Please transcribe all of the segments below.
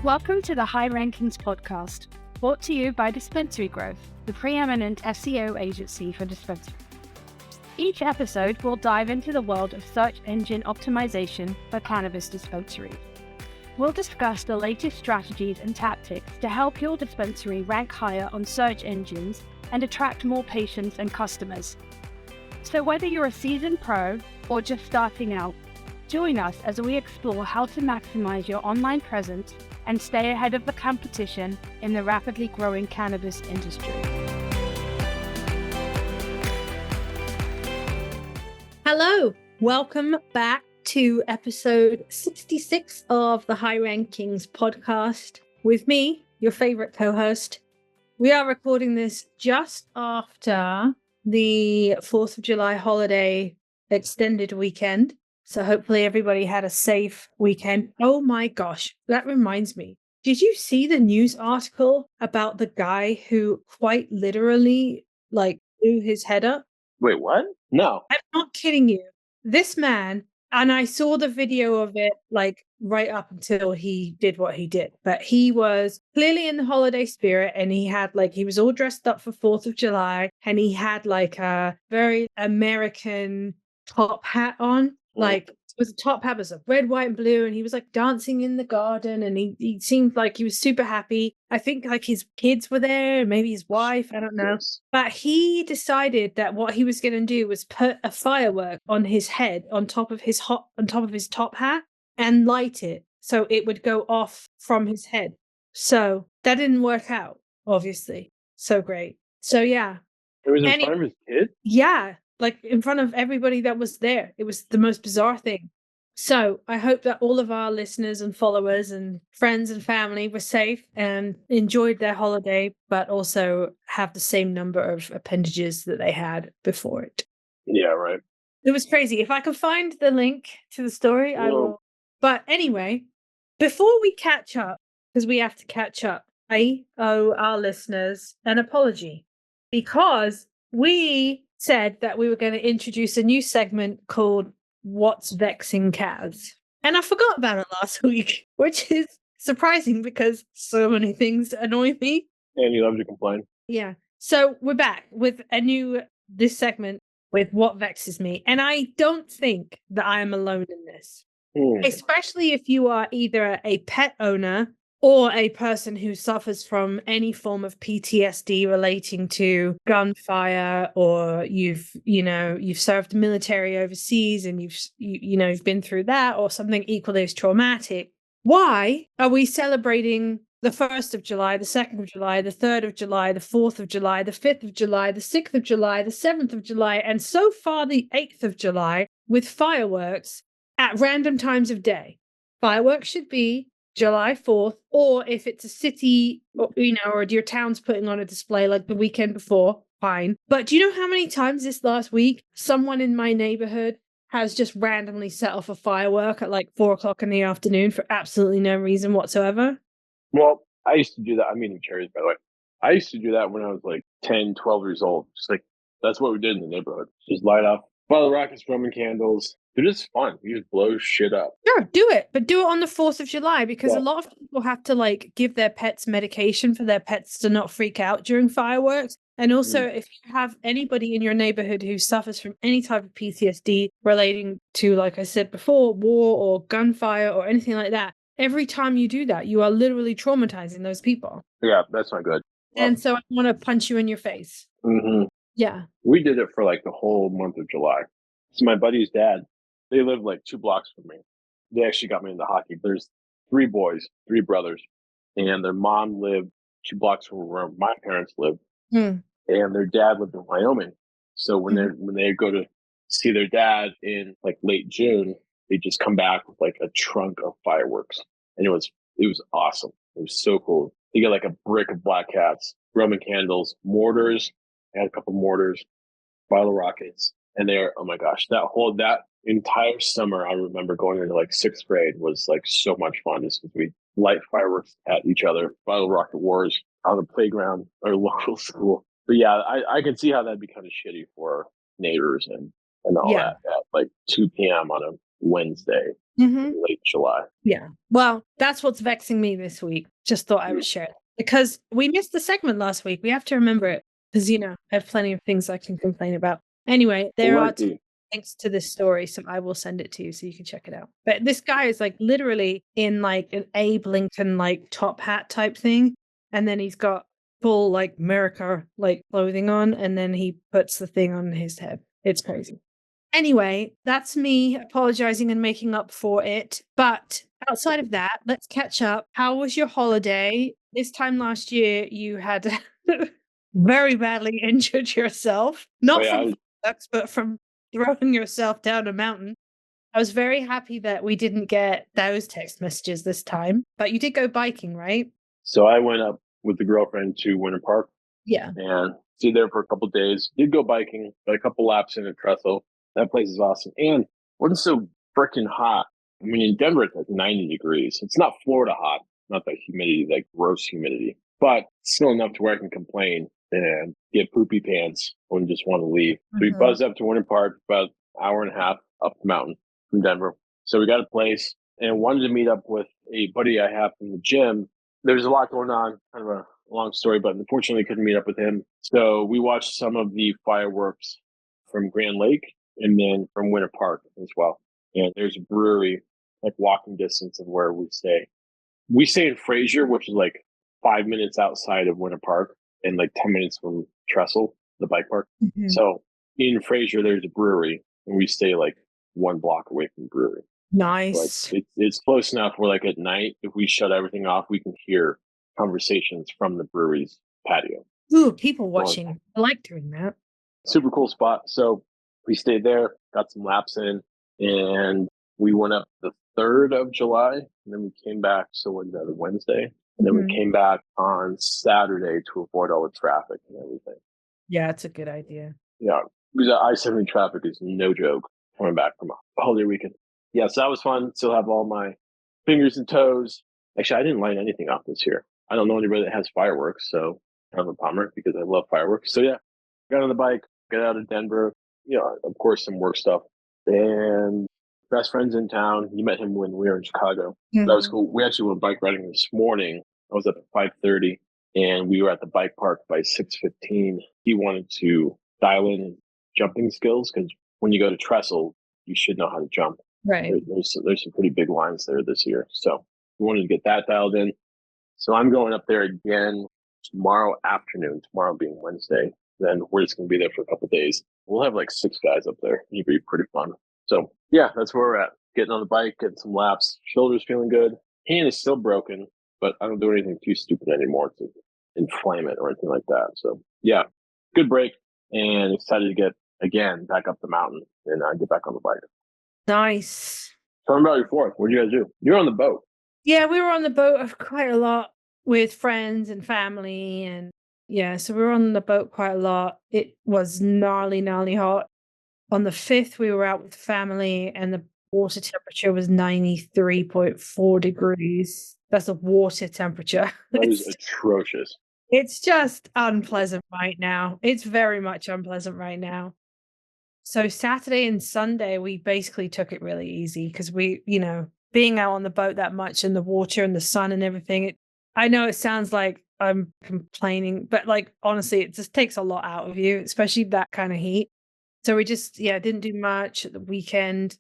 Welcome to the High Rankings podcast, brought to you by Dispensary-Growth, the preeminent SEO agency for dispensaries. Each episode will dive into the world of search engine optimization for cannabis dispensaries. We'll discuss the latest strategies and tactics to help your dispensary rank higher on search engines and attract more patients and customers. So whether you're a seasoned pro or just starting out, join us as we explore how to maximize your online presence and stay ahead of the competition in the rapidly growing cannabis industry. Hello, welcome back to episode 66 of the High Rankings podcast with me, your favorite co-host. We are recording this just after the 4th of July holiday extended weekend. So hopefully everybody had a safe weekend. Oh my gosh, that reminds me. Did you see the news article about the guy who quite literally blew his head up? Wait, what? No. I'm not kidding you. This man, and I saw the video of it right up until he did what he did, but he was clearly in the holiday spirit and he had he was all dressed up for 4th of July and he had a very American top hat on. It was a top hat, was a red, white, and blue, and he was dancing in the garden, and he seemed like he was super happy. I think his kids were there, maybe his wife, I don't know. Yes. But he decided that what he was going to do was put a firework on his head, on top of his top hat, and light it so it would go off from his head. So that didn't work out, obviously. So great. So yeah. It was in front of his kid? Yeah. In front of everybody that was there. It was the most bizarre thing. So I hope that all of our listeners and followers and friends and family were safe and enjoyed their holiday, but also have the same number of appendages that they had before it. Yeah, right. It was crazy. If I can find the link to the story, I will. But anyway, before we catch up, because we have to catch up, I owe our listeners an apology because we said that we were going to introduce a new segment called What's Vexing Kaz. And I forgot about it last week, which is surprising because so many things annoy me. And you love to complain. Yeah. So we're back with this segment with What Vexes Me. And I don't think that I am alone in this, especially if you are either a pet owner or a person who suffers from any form of PTSD relating to gunfire, or you've served the military overseas and you've been through that, or something equally as traumatic. Why are we celebrating the 1st of July, the 2nd of July, the 3rd of July, the 4th of July, the 5th of July, the 6th of July, the 7th of July, and so far the 8th of July with fireworks at random times of day? Fireworks should be July 4th, or if it's a city, or your town's putting on a display like the weekend before, fine. But do you know how many times this last week someone in my neighborhood has just randomly set off a firework at 4:00 in the afternoon for absolutely no reason whatsoever? Well, I used to do that. I'm eating cherries, by the way. I used to do that when I was 10, 12 years old. Just that's what we did in the neighborhood. Just light up bottle rockets, Roman candles. They're just fun. You just blow shit up. Sure, do it. But do it on the 4th of July because a lot of people have to give their pets medication for their pets to not freak out during fireworks. And also, if you have anybody in your neighborhood who suffers from any type of PTSD relating to, like I said before, war or gunfire or anything like that, every time you do that, you are literally traumatizing those people. Yeah, that's not good. And so I want to punch you in your face. Mm-hmm. Yeah. We did it for the whole month of July. So my buddy's dad, they live 2 blocks from me. They actually got me into hockey. There's 3 boys, 3 brothers, and their mom lived 2 blocks from where my parents lived, and their dad lived in Wyoming. So when they go to see their dad in late June, they just come back with a trunk of fireworks, and it was awesome. It was so cool. They get a brick of black cats, Roman candles, mortars. I had a couple mortars, bottle rockets, and they're, oh my gosh, that entire summer I remember going into 6th grade was so much fun just because we light fireworks at each other, bottle rocket wars on the playground or local school. But yeah, I can see how that'd be kind of shitty for neighbors and all that at 2 p.m. on a Wednesday, Mhm. late July. Yeah. Well, that's what's vexing me this week. Just thought I would share it because we missed the segment last week. We have to remember it because, I have plenty of things I can complain about. Anyway, there are links to this story, so I will send it to you so you can check it out. But this guy is like literally in like an Abe Lincoln like top hat type thing. And then he's got full like America like clothing on. And then he puts the thing on his head. It's crazy. Anyway, that's me apologizing and making up for it. But outside of that, let's catch up. How was your holiday? This time last year, you had very badly injured yourself. Not from fireworks, but from throwing yourself down a mountain. I was very happy that we didn't get those text messages this time. But you did go biking, right? So I went up with the girlfriend to Winter Park. Yeah. And stayed there for a couple of days. Did go biking, got a couple laps in at Trestle. That place is awesome. And wasn't so freaking hot. I mean, in Denver, it's like 90 degrees. It's not Florida hot, not that humidity, like gross humidity, but still enough to where I can complain and get poopy pants when just want to leave. So we buzzed up to Winter Park, about an hour and a half up the mountain from Denver. So we got a place and wanted to meet up with a buddy I have from the gym. There's a lot going on, kind of a long story, but unfortunately couldn't meet up with him. So we watched some of the fireworks from Grand Lake and then from Winter Park as well. And there's a brewery like walking distance of where we stay. We stay in Fraser, which is like 5 minutes outside of Winter Park and like 10 minutes from Trestle, the bike park. So in Fraser, there's a brewery and we stay like 1 block away from the brewery. Nice. So it's close enough where like at night, if we shut everything off, we can hear conversations from the brewery's patio. Ooh, people watching. I like doing that. Super cool spot. So we stayed there, got some laps in, and we went up the 3rd of July, and then we came back. So what is that, Wednesday? And then we came back on Saturday to avoid all the traffic and everything. Yeah, it's a good idea. Yeah, because I-70 traffic is no joke coming back from a holiday weekend. Yeah, so that was fun. Still have all my fingers and toes. Actually, I didn't light anything off this year. I don't know anybody that has fireworks, so kind of a bummer because I love fireworks. So yeah, got on the bike, got out of Denver. Of course, some work stuff. And best friends in town. You met him when we were in Chicago. That was cool. We actually went bike riding this morning. I was up at 5:30, and we were at the bike park by 6:15. He wanted to dial in jumping skills because when you go to Trestle, you should know how to jump. Right. There's some pretty big lines there this year. So we wanted to get that dialed in. So I'm going up there again tomorrow afternoon, tomorrow being Wednesday. Then we're just going to be there for a couple of days. We'll have like 6 guys up there. It'll be pretty fun. So yeah, that's where we're at. Getting on the bike, getting some laps. Shoulder's feeling good. Hand is still broken, but I don't do anything too stupid anymore to inflame it or anything like that. So yeah, good break and excited to get again back up the mountain and get back on the bike. Nice. Tell me about your 4th. What did you guys do? You're on the boat. Yeah, we were on the boat quite a lot with friends and family. And yeah, so we were on the boat quite a lot. It was gnarly hot. On the 5th, we were out with family and the water temperature was 93.4 degrees. That's the water temperature. That is atrocious. It's just unpleasant right now. It's very much unpleasant right now. So Saturday and Sunday, we basically took it really easy because we, being out on the boat that much in the water and the sun and everything. I know it sounds like I'm complaining, but like, honestly, it just takes a lot out of you, especially that kind of heat. So we just, didn't do much at the weekend.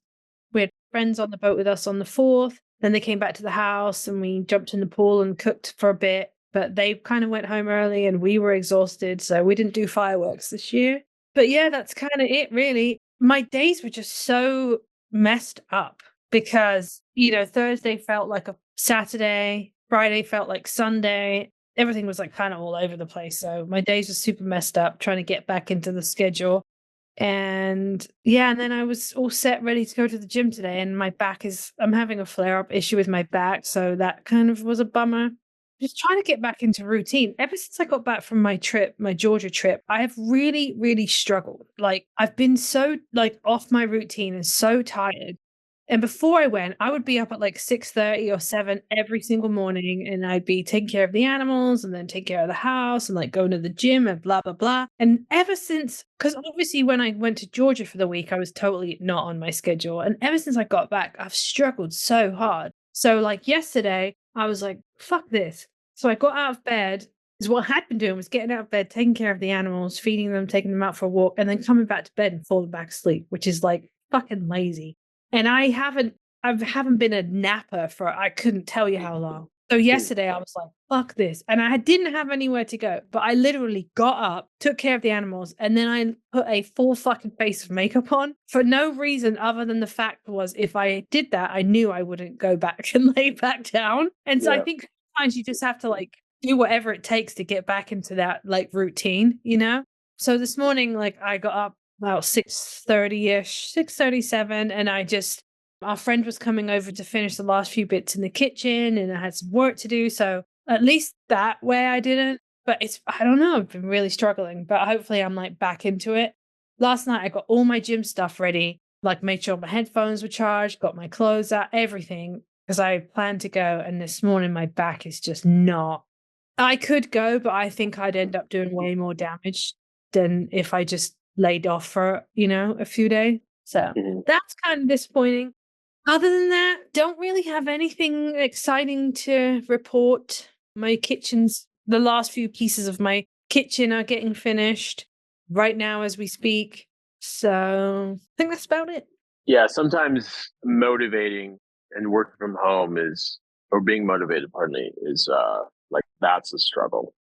We had friends on the boat with us on the 4th. Then they came back to the house and we jumped in the pool and cooked for a bit, but they kind of went home early and we were exhausted. So we didn't do fireworks this year. But yeah, that's kind of it, really. My days were just so messed up because, Thursday felt like a Saturday, Friday felt like Sunday. Everything was like kind of all over the place. So my days were super messed up trying to get back into the schedule. And yeah, and then I was all set, ready to go to the gym today. And I'm having a flare up issue with my back. So that kind of was a bummer. Just trying to get back into routine. Ever since I got back from my Georgia trip, I have really, really struggled. Like I've been so off my routine and so tired And before I went, I would be up at like 6:30 or 7 every single morning, and I'd be taking care of the animals and then take care of the house and like going to the gym and blah, blah, blah. And ever since, because obviously when I went to Georgia for the week, I was totally not on my schedule. And ever since I got back, I've struggled so hard. So like yesterday, I was like, fuck this. So I got out of bed. Because what I had been doing was getting out of bed, taking care of the animals, feeding them, taking them out for a walk, and then coming back to bed and falling back asleep, which is like fucking lazy. And I haven't been a napper for I couldn't tell you how long. So yesterday I was like, fuck this. And I didn't have anywhere to go, but I literally got up, took care of the animals, and then I put a full fucking face of makeup on for no reason other than the fact was if I did that, I knew I wouldn't go back and lay back down. And so I think sometimes you just have to like do whatever it takes to get back into that like routine, you know? So this morning, like I got up about 6:30ish, 6:37, and our friend was coming over to finish the last few bits in the kitchen, and I had some work to do. So at least that way I didn't. But I don't know, I've been really struggling, but hopefully I'm like back into it. Last night I got all my gym stuff ready, like made sure my headphones were charged, got my clothes out, everything, because I planned to go. And this morning my back is just not. I could go, but I think I'd end up doing way more damage than if I just laid off for, a few days. So that's kind of disappointing. Other than that, don't really have anything exciting to report. My the last few pieces of my kitchen are getting finished right now as we speak. So I think that's about it. Yeah, sometimes motivating and working from home or being motivated, pardon me, is like that's a struggle.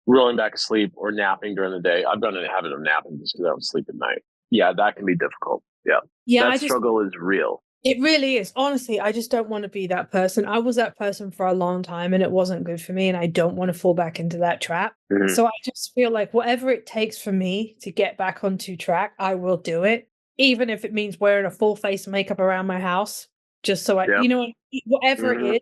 Rolling back asleep or napping during the day. I've done a habit of napping just because I don't sleep at night. Yeah, that can be difficult. Yeah, that struggle is real. It really is. Honestly, I just don't want to be that person. I was that person for a long time and it wasn't good for me. And I don't want to fall back into that trap. So I just feel like whatever it takes for me to get back onto track, I will do it. Even if it means wearing a full face of makeup around my house, just so whatever it is,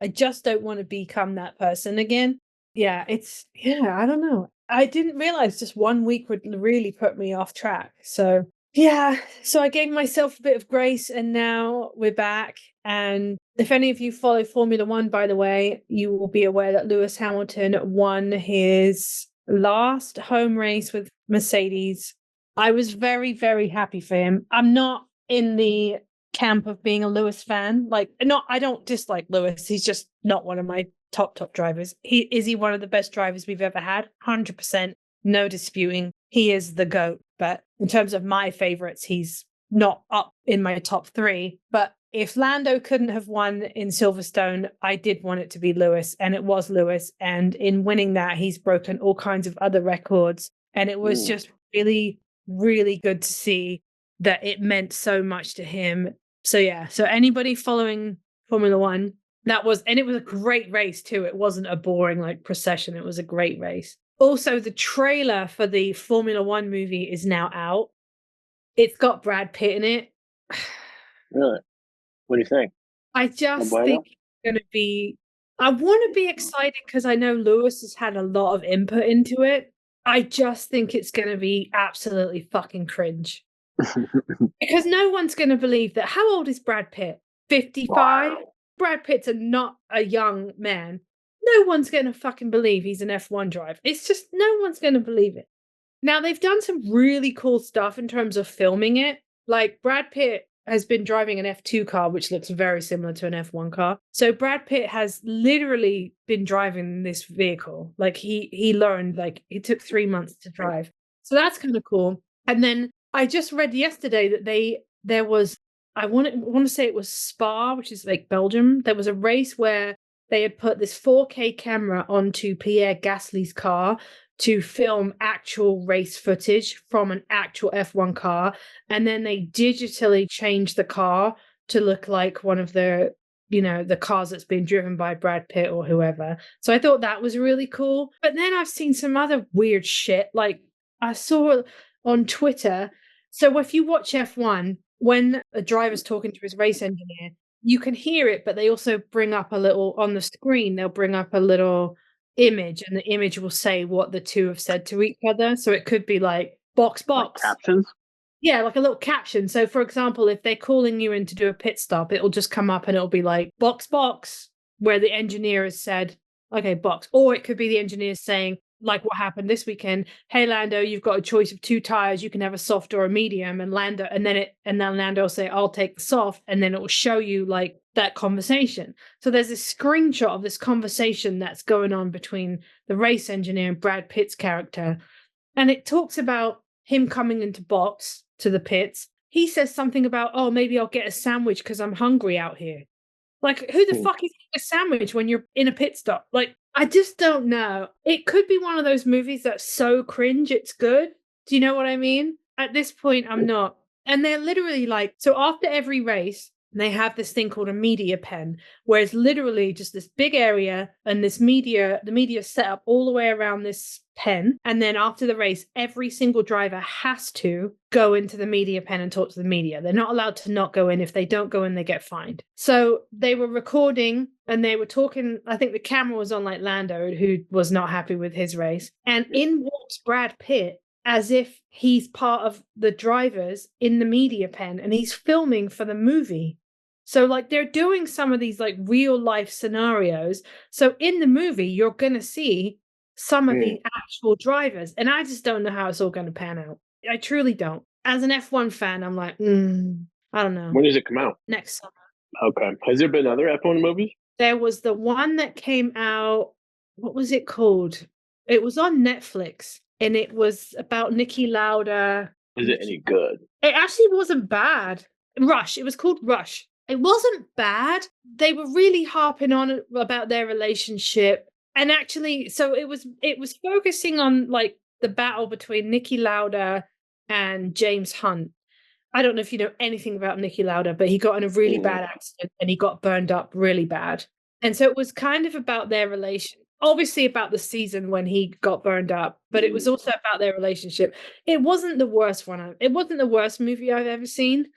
I just don't want to become that person again. Yeah, I don't know. I didn't realize just 1 week would really put me off track. So yeah, so I gave myself a bit of grace and now we're back. And if any of you follow Formula One, by the way, you will be aware that Lewis Hamilton won his last home race with Mercedes. I was very, very happy for him. I'm not in the camp of being a Lewis fan. I don't dislike Lewis. He's just not one of my top drivers. Is he one of the best drivers we've ever had? 100%. No disputing. He is the GOAT. But in terms of my favorites, he's not up in my top 3. But if Lando couldn't have won in Silverstone, I did want it to be Lewis, and it was Lewis. And in winning that, he's broken all kinds of other records. And it was just really, really good to see that it meant so much to him. So yeah, so anybody following Formula One, it was a great race too. It wasn't a boring like procession. It was a great race. Also, the trailer for the Formula One movie is now out. It's got Brad Pitt in it. Really? What do you think? I just think it's going to be... I want to be excited because I know Lewis has had a lot of input into it. I just think it's going to be absolutely fucking cringe. Because no one's going to believe that. How old is Brad Pitt? 55? Wow. Brad Pitt's not a young man. No one's going to fucking believe he's an F1 driver. It's just, no one's going to believe it. Now, they've done some really cool stuff in terms of filming it. Like, Brad Pitt has been driving an F2 car, which looks very similar to an F1 car. So Brad Pitt has literally been driving this vehicle. Like, he learned, like, it took 3 months to drive. So that's kind of cool. And then I just read yesterday that there was, I want to say it was Spa, which is like Belgium. There was a race where they had put this 4K camera onto Pierre Gasly's car to film actual race footage from an actual F1 car. And then they digitally changed the car to look like one of the cars that's been driven by Brad Pitt or whoever. So I thought that was really cool. But then I've seen some other weird shit. Like I saw on Twitter. So if you watch F1, when a driver's talking to his race engineer, you can hear it, but they also bring up a little on the screen. They'll bring up a little image, and the image will say what the two have said to each other. So it could be like box. Like captions? Yeah, like a little caption. So, for example, if they're calling you in to do a pit stop, it'll just come up and it'll be like, box, where the engineer has said, okay, box. Or it could be the engineer saying, like what happened this weekend, hey, Lando, you've got a choice of 2 tires. You can have a soft or a medium. And then Lando will say, I'll take the soft. And then it will show you like that conversation. So there's this screenshot of this conversation that's going on between the race engineer and Brad Pitt's character. And it talks about him coming into box to the pits. He says something about, oh, maybe I'll get a sandwich because I'm hungry out here. Like, who the fuck is eating a sandwich when you're in a pit stop? Like, I just don't know. It could be one of those movies that's so cringe, it's good. Do you know what I mean? At this point, I'm not. And they're literally like, so after every race, they have this thing called a media pen, where it's literally just this big area and the media set up all the way around this pen. And then after the race, every single driver has to go into the media pen and talk to the media. They're not allowed to not go in. If they don't go in, they get fined. So they were recording and they were talking. I think the camera was on like Lando, who was not happy with his race. And in walks Brad Pitt, as if he's part of the drivers in the media pen and he's filming for the movie. So like they're doing some of these like real life scenarios. So in the movie, you're going to see some of the actual drivers. And I just don't know how it's all going to pan out. I truly don't. As an F1 fan, I'm like, I don't know. When does it come out? Next summer. Okay. Has there been other F1 movies? There was the one that came out. What was it called? It was on Netflix. And it was about Niki Lauda. Is it any good? It actually wasn't bad. Rush. It was called Rush. It wasn't bad. They were really harping on about their relationship. And actually, so it was focusing on like the battle between Niki Lauda and James Hunt. I don't know if you know anything about Niki Lauda, but he got in a really bad accident and he got burned up really bad. And so it was kind of about their relation. Obviously about the season when he got burned up, but it was also about their relationship. It wasn't the worst one. It wasn't the worst movie I've ever seen,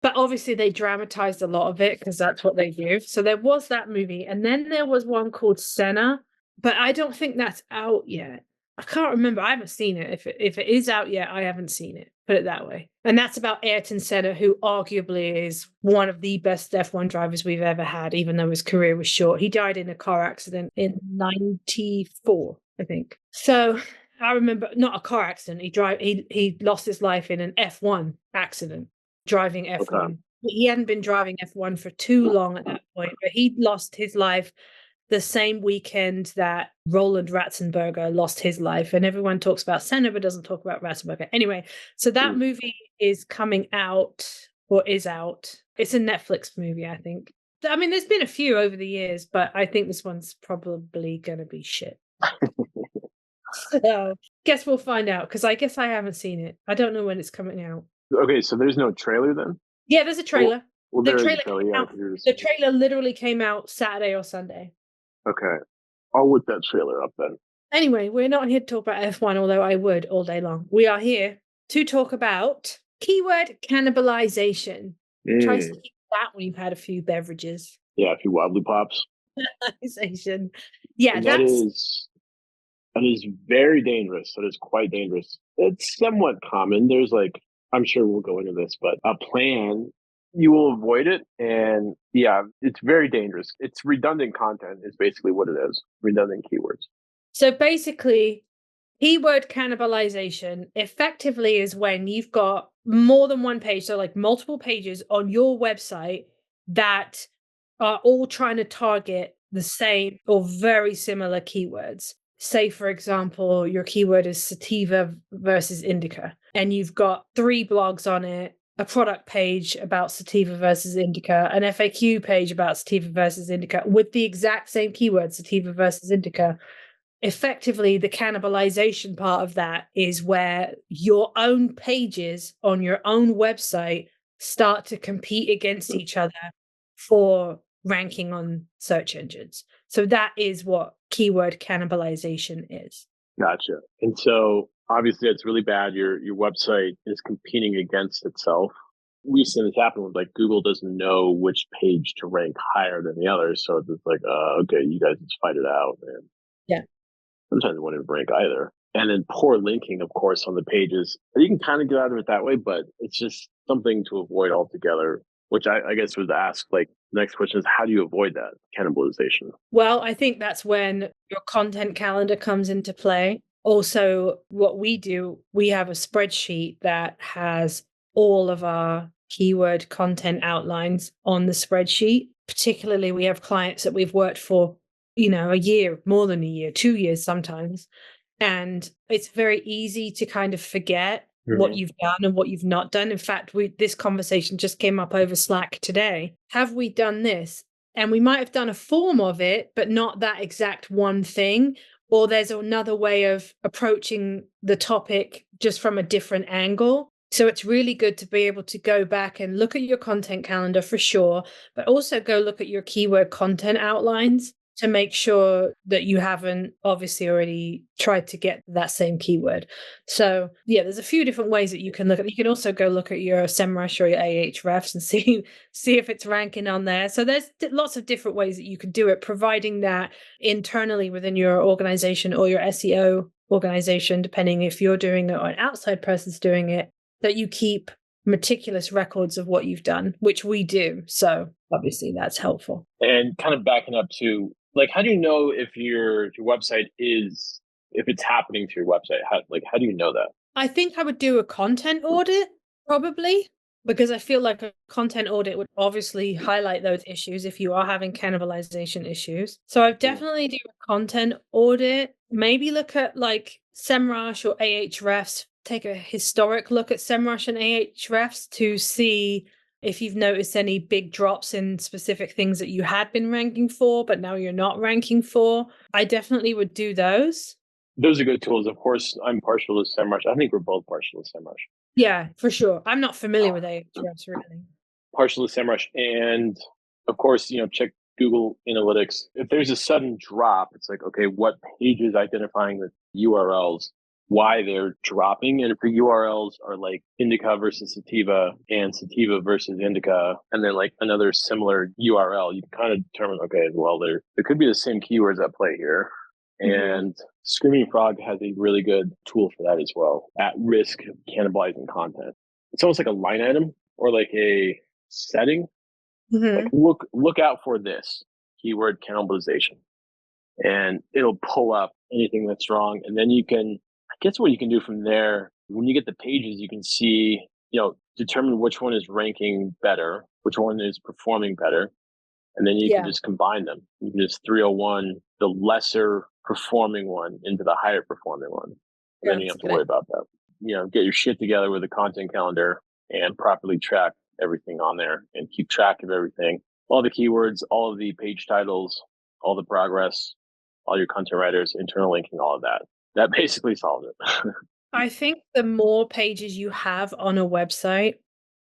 but obviously they dramatized a lot of it because that's what they do. So there was that movie. And then there was one called Senna, but I don't think that's out yet. I can't remember. I haven't seen it. If it is out yet, I haven't seen it. Put it that way. And that's about Ayrton Senna, who arguably is one of the best F1 drivers we've ever had, even though his career was short. He died in a car accident in 94, I think. So I remember, not a car accident. He lost his life in an F1 accident, driving F1. Okay. He hadn't been driving F1 for too long at that point, but he lost his life the same weekend that Roland Ratzenberger lost his life. And everyone talks about Senna, but doesn't talk about Ratzenberger. Anyway, so that movie is coming out, or is out. It's a Netflix movie, I think. I mean, there's been a few over the years, but I think this one's probably going to be shit. So, guess we'll find out, because I guess I haven't seen it. I don't know when it's coming out. Okay, so there's no trailer then? Yeah, there's a trailer. Well, the trailer literally came out Saturday or Sunday. Okay. I'll look that trailer up then. Anyway, we're not here to talk about F1, although I would all day long. We are here to talk about keyword cannibalization. Try to keep that when you've had a few beverages. Yeah, a few wobbly pops. Cannibalization. Yeah, that is very dangerous. That is quite dangerous. It's somewhat common. There's like, I'm sure we'll go into this, but a plan, you will avoid it. And yeah, it's very dangerous. It's redundant content is basically what it is. Redundant keywords. So basically, keyword cannibalization effectively is when you've got more than one page, so like multiple pages on your website that are all trying to target the same or very similar keywords. Say, for example, your keyword is sativa versus indica, and you've got 3 blogs on it, a product page about sativa versus indica, an FAQ page about sativa versus indica with the exact same keyword, sativa versus indica. Effectively, the cannibalization part of that is where your own pages on your own website start to compete against each other for ranking on search engines. So that is what keyword cannibalization is. Gotcha. And so obviously it's really bad. Your website is competing against itself. We've seen this happen with like Google doesn't know which page to rank higher than the others. So it's like, okay, you guys just fight it out. And yeah. Sometimes it won't even rank either. And then poor linking, of course, on the pages. You can kind of get out of it that way, but it's just something to avoid altogether, which I guess was asked, like, the next question is, how do you avoid that cannibalization? Well, I think that's when your content calendar comes into play. Also, what we do, we have a spreadsheet that has all of our keyword content outlines on the spreadsheet. Particularly, we have clients that we've worked for, a year, more than a year, 2 years sometimes. And it's very easy to kind of forget what you've done and what you've not done. In fact, this conversation just came up over Slack today. Have we done this? And we might have done a form of it, but not that exact one thing. Or there's another way of approaching the topic just from a different angle. So it's really good to be able to go back and look at your content calendar for sure, but also go look at your keyword content outlines to make sure that you haven't obviously already tried to get that same keyword. So yeah, there's a few different ways that you can look at. You can also go look at your SEMrush or your Ahrefs and see if it's ranking on there. So there's lots of different ways that you can do it, providing that internally within your organization or your SEO organization, depending if you're doing it or an outside person's doing it, that you keep meticulous records of what you've done, which we do. So obviously that's helpful. And kind of backing up to, like, how do you know if your website is, if it's happening to your website? How do you know that? I think I would do a content audit, probably, because I feel like a content audit would obviously highlight those issues if you are having cannibalization issues. So I definitely do a content audit, maybe look at like SEMrush or Ahrefs, take a historic look at SEMrush and Ahrefs to see if you've noticed any big drops in specific things that you had been ranking for, but now you're not ranking for. I definitely would do those. Those are good tools. Of course, I'm partial to SEMrush. I think we're both partial to SEMrush. Yeah, for sure. I'm not familiar with Ahrefs really. Partial to SEMrush. And of course, check Google Analytics. If there's a sudden drop, it's like, okay, what page is identifying the URLs, why they're dropping? And if the URLs are like indica versus sativa and sativa versus indica, and then like another similar URL, you can kind of determine, okay, well, there could be the same keywords at play here. And Screaming Frog has a really good tool for that as well, at risk of cannibalizing content. It's almost like a line item or like a setting. Like look out for this keyword cannibalization, and it'll pull up anything that's wrong. And then you can, I guess what you can do from there, when you get the pages, you can see, determine which one is ranking better, which one is performing better. And then you can just combine them. You can just 301 the lesser performing one into the higher performing one. And then you have to worry about that. Get your shit together with a content calendar and properly track everything on there and keep track of everything. All the keywords, all of the page titles, all the progress, all your content writers, internal linking, all of that. That basically solves it. I think the more pages you have on a website,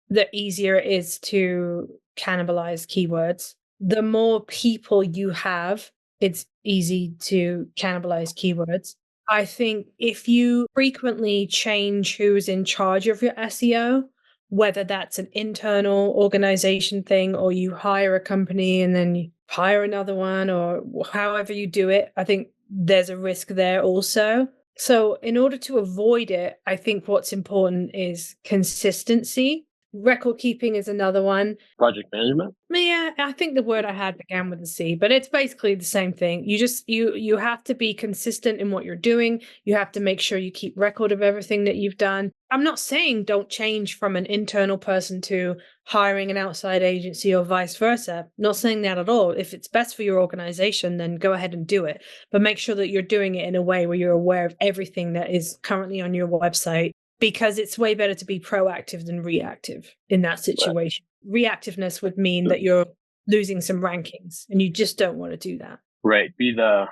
the easier it is to cannibalize keywords. The more people you have, it's easy to cannibalize keywords. I think if you frequently change who's in charge of your SEO, whether that's an internal organization thing or you hire a company and then you hire another one or however you do it, I think there's a risk there also. So in order to avoid it, I think what's important is consistency. Record keeping is another one. Project management? Yeah, I think the word I had began with a C, but it's basically the same thing. You have to be consistent in what you're doing. You have to make sure you keep record of everything that you've done. I'm not saying don't change from an internal person to hiring an outside agency or vice versa. Not saying that at all. If it's best for your organization, then go ahead and do it. But make sure that you're doing it in a way where you're aware of everything that is currently on your website, because it's way better to be proactive than reactive in that situation. Right. Reactiveness would mean that you're losing some rankings, and you just don't want to do that. Right. Be the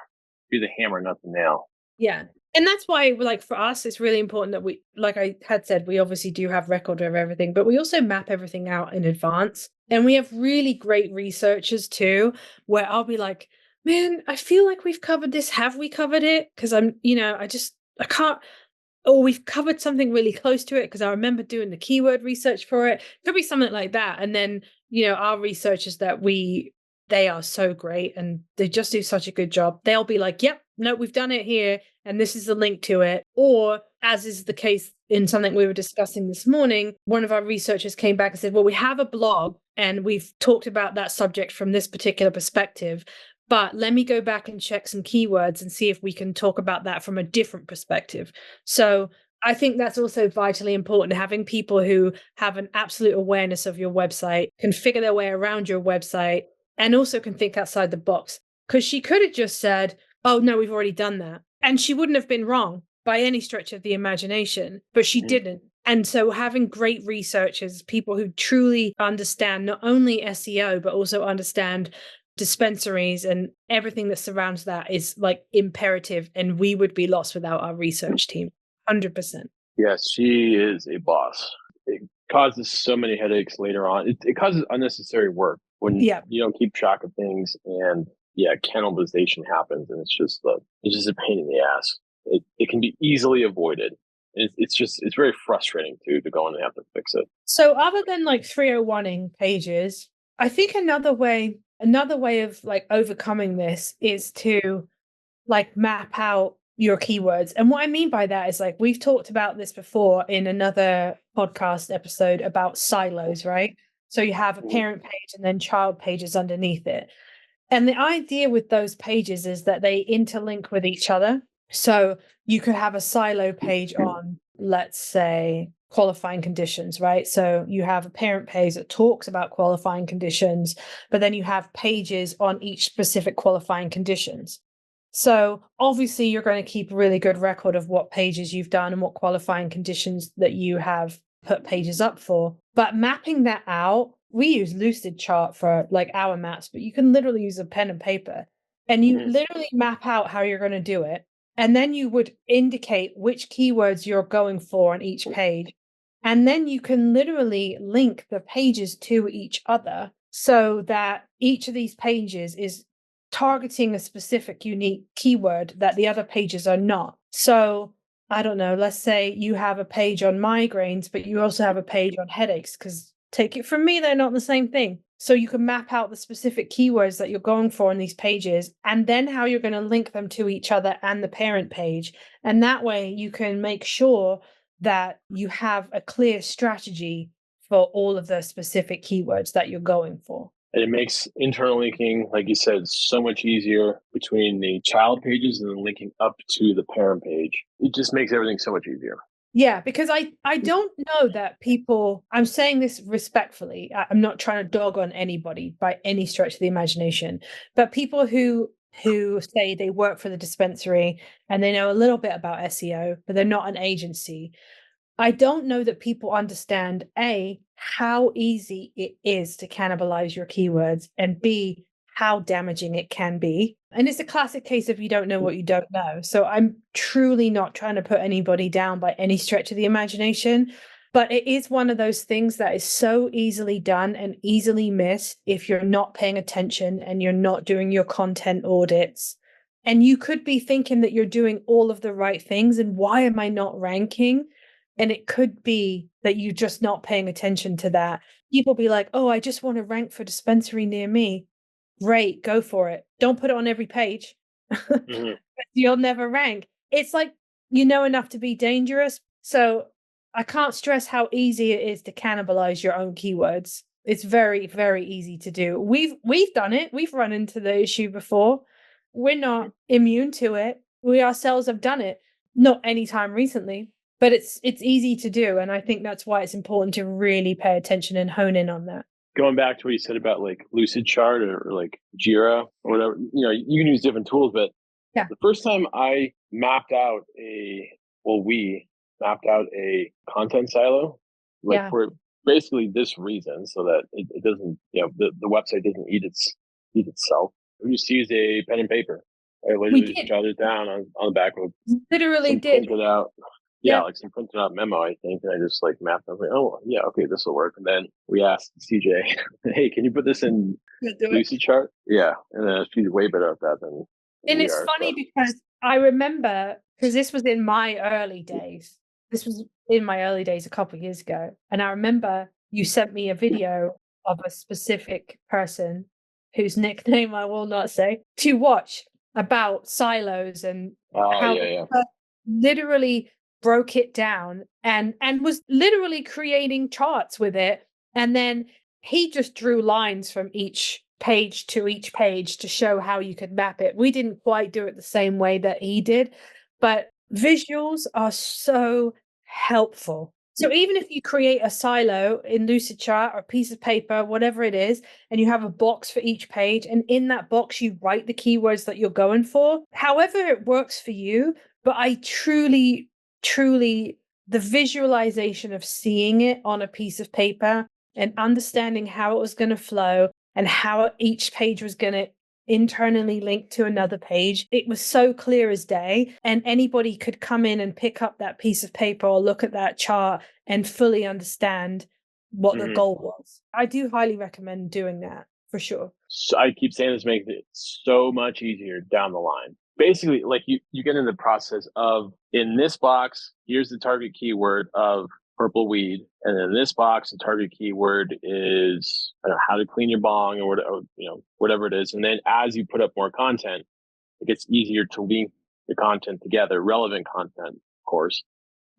hammer, not the nail. Yeah. And that's why, like, for us, it's really important that we, like I had said, we obviously do have record of everything, but we also map everything out in advance. And we have really great researchers too, where I'll be like, man, I feel like we've covered this. Have we covered it? Because I can't, or we've covered something really close to it because I remember doing the keyword research for it. Could be something like that. And then, our researchers that we they are so great and they just do such a good job. They'll be like, yep, no, we've done it here and this is the link to it. Or as is the case in something we were discussing this morning, one of our researchers came back and said, well, we have a blog and we've talked about that subject from this particular perspective, but let me go back and check some keywords and see if we can talk about that from a different perspective. So I think that's also vitally important, having people who have an absolute awareness of your website, can figure their way around your website, and also can think outside the box. Because she could have just said, oh, no, we've already done that. And she wouldn't have been wrong by any stretch of the imagination, but she didn't. And so having great researchers, people who truly understand not only SEO, but also understand dispensaries and everything that surrounds that is like imperative. And we would be lost without our research team. 100%. Yes, she is a boss. It causes so many headaches later on. It causes unnecessary work when you don't keep track of things, and cannibalization happens, and it's just a pain in the ass. It can be easily avoided. It's very frustrating to go in and have to fix it. So other than like 301ing pages, I think another way of like overcoming this is to like map out your keywords. And what I mean by that is, like, we've talked about this before in another podcast episode about silos, right? So you have a parent page and then child pages underneath it. And the idea with those pages is that they interlink with each other. So you could have a silo page on, let's say, qualifying conditions, right? So you have a parent page that talks about qualifying conditions, but then you have pages on each specific qualifying conditions. So obviously you're going to keep a really good record of what pages you've done and what qualifying conditions that you have put pages up for. But mapping that out, we use Lucidchart for like our maps, but you can literally use a pen and paper and you literally map out how you're going to do it. And then you would indicate which keywords you're going for on each page. And then you can literally link the pages to each other so that each of these pages is targeting a specific unique keyword that the other pages are not. So I don't know, let's say you have a page on migraines, but you also have a page on headaches, because take it from me, they're not the same thing. So you can map out the specific keywords that you're going for in these pages, and then how you're going to link them to each other and the parent page. And that way you can make sure that you have a clear strategy for all of the specific keywords that you're going for. And it makes internal linking, like you said, so much easier between the child pages and then linking up to the parent page. It just makes everything so much easier. Yeah, because I don't know that people, I'm saying this respectfully, I'm not trying to dog on anybody by any stretch of the imagination, but people who say they work for the dispensary and they know a little bit about SEO, but they're not an agency. I don't know that people understand, A, how easy it is to cannibalize your keywords, and B, how damaging it can be. And it's a classic case of you don't know what you don't know. So I'm truly not trying to put anybody down by any stretch of the imagination, but it is one of those things that is so easily done and easily missed if you're not paying attention and you're not doing your content audits. And you could be thinking that you're doing all of the right things and why am I not ranking? And it could be that you're just not paying attention to that. People be like, oh, I just want to rank for dispensary near me. Great, go for it. Don't put it on every page. You'll never rank. It's like, you know enough to be dangerous. So I can't stress how easy it is to cannibalize your own keywords. It's very, very easy to do. We've done it. We've run into the issue before. We're not immune to it. We ourselves have done it. Not anytime recently, but it's easy to do. And I think that's why it's important to really pay attention and hone in on that. Going back to what you said about like Lucidchart or like Jira or whatever, you can use different tools, but the first time I mapped out we mapped out a content silo, for basically this reason, so that it doesn't, the website doesn't eat itself. We just used a pen and paper. I literally just jotted it down on the back of literally did printed out. Yeah, like some printed out memo, I think, and I just like mapped. I was like, oh yeah, okay, this will work. And then we asked CJ, hey, can you put this in Lucidchart? Yeah, and then she's way better at that than. And it's funny because I remember, because this was in my early days. This was in my early days a couple of years ago, and I remember you sent me a video of a specific person whose nickname I will not say, to watch about silos and how yeah. literally broke it down and was literally creating charts with it. And then he just drew lines from each page to each page to show how you could map it. We didn't quite do it the same way that he did, but visuals are so helpful. So even if you create a silo in Lucidchart or a piece of paper, whatever it is, and you have a box for each page, and in that box you write the keywords that you're going for, however it works for you, but I truly, the visualization of seeing it on a piece of paper and understanding how it was going to flow and how each page was going to internally link to another page, it was so clear as day, and anybody could come in and pick up that piece of paper or look at that chart and fully understand what the goal was. I do highly recommend doing that for sure. So I keep saying this makes it so much easier down the line. Basically, like you get in the process of, in this box, here's the target keyword of purple weed, and in this box, the target keyword is, I don't know, how to clean your bong or whatever it is. And then as you put up more content, it gets easier to link the content together, relevant content, of course.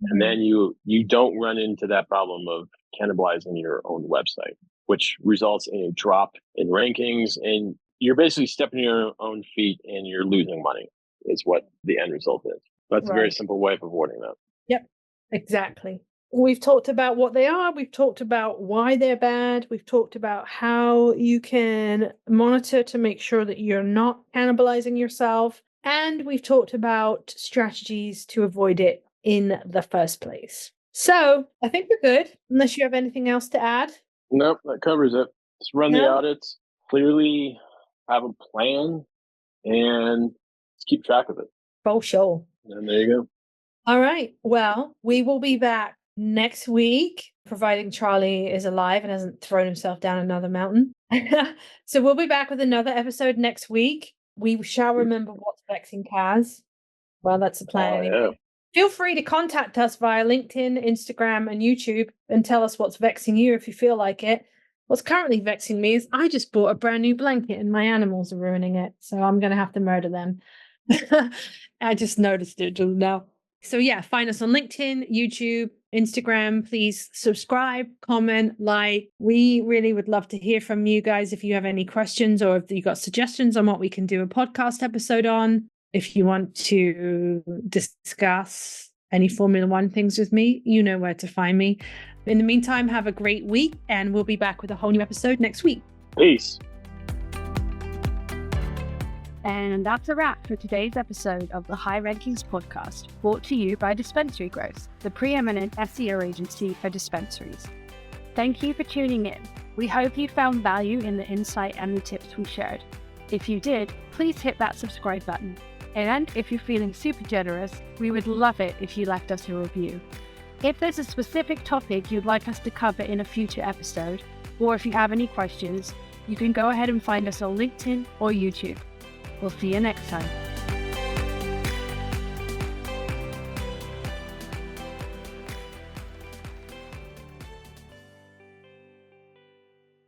And then you don't run into that problem of cannibalizing your own website, which results in a drop in rankings, and you're basically stepping on your own feet and you're losing money is what the end result is. That's a very simple way of avoiding that. Yep, exactly. We've talked about what they are. We've talked about why they're bad. We've talked about how you can monitor to make sure that you're not cannibalizing yourself. And we've talked about strategies to avoid it in the first place. So I think we're good, unless you have anything else to add. Nope, that covers it. Just run the audits, clearly have a plan, and just keep track of it. For sure. And there you go. All right. Well, we will be back next week, providing Charlie is alive and hasn't thrown himself down another mountain. So we'll be back with another episode next week. We shall remember what's vexing Kaz. Well, that's the plan anyway. Yeah. Feel free to contact us via LinkedIn, Instagram, and YouTube and tell us what's vexing you if you feel like it. What's currently vexing me is I just bought a brand new blanket and my animals are ruining it. So I'm going to have to murder them. I just noticed it just now. So yeah, find us on LinkedIn, YouTube, Instagram. Please subscribe, comment, like. We really would love to hear from you guys if you have any questions or if you got suggestions on what we can do a podcast episode on. If you want to discuss any Formula One things with me, you know where to find me. In the meantime, have a great week, and we'll be back with a whole new episode next week. Peace. And that's a wrap for today's episode of the High Rankings podcast, brought to you by Dispensary-Growth, the preeminent SEO agency for dispensaries. Thank you for tuning in. We hope you found value in the insight and the tips we shared. If you did, please hit that subscribe button. And if you're feeling super generous, we would love it if you left us a review. If there's a specific topic you'd like us to cover in a future episode, or if you have any questions, you can go ahead and find us on LinkedIn or YouTube. We'll see you next time.